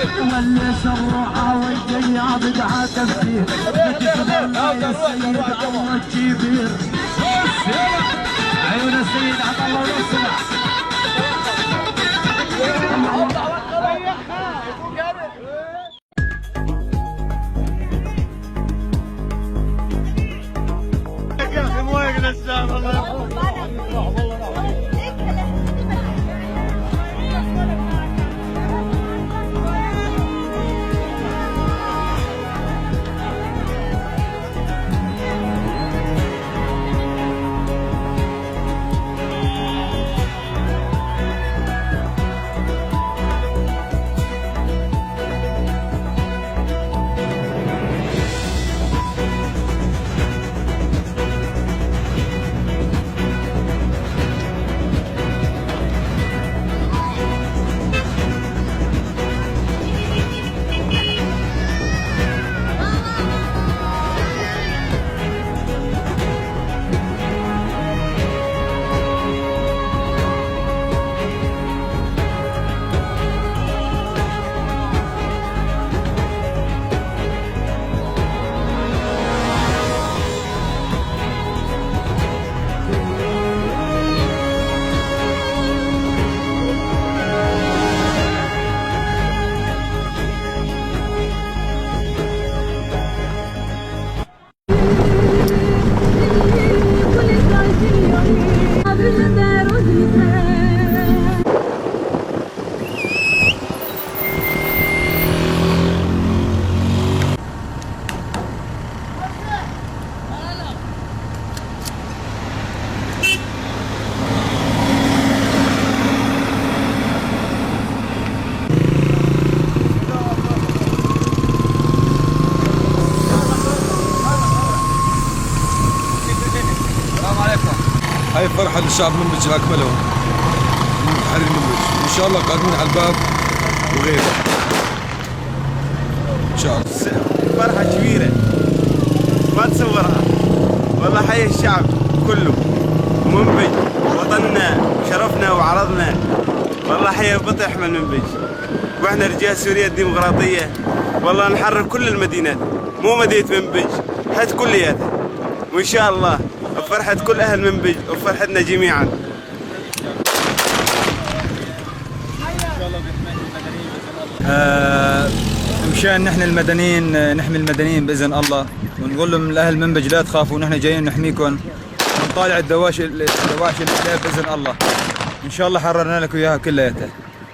وليش الروحة والجيا بدعة تفسير يا سيد الله الكبير عيون السيد عطا الله والسمع يا اخي مو يقدر السلام والله هاي فرحة للشعب منبج أكمله من تحرير منبج، وإن شاء الله قادمين على الباب وغيره إن شاء الله. فرحة كبيرة ما تصورها والله. حي الشعب كله ومنبج وطننا شرفنا وعرضنا والله. حي بطح من منبج واحنا رجال سوريا الديمقراطية والله. نحرر كل المدينات مو مدينة منبج حتى كلياتها، وإن شاء الله بفرحة كل أهل منبج وبفرحتنا جميعا. مشان نحن المدنيين نحمي المدنيين باذن الله، ونقول لهم لاهل منبج لا تخافوا، نحن جايين نحميكم ونطالع الدواشي الكلاب باذن الله. ان شاء الله حررنا لكم اياها كلياتها،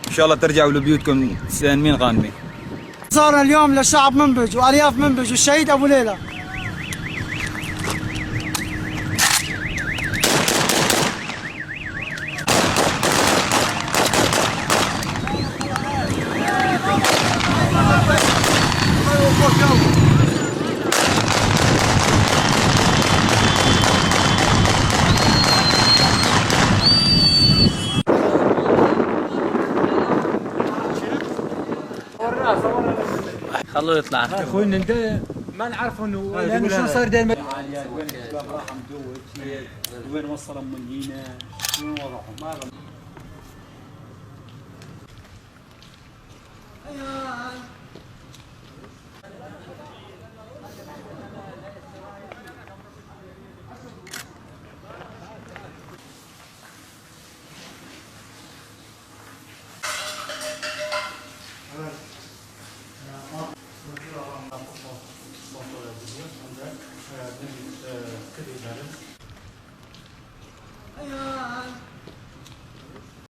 ان شاء الله ترجعوا لبيوتكم سالمين غانمين. صار اليوم لشعب منبج والياف منبج والشهيد ابو ليلى. خلوه يطلع يا اخوي انت ما نعرف انه لانه شو صار دائما وين راح مدوج وين وصل منينا وين وضعهم ما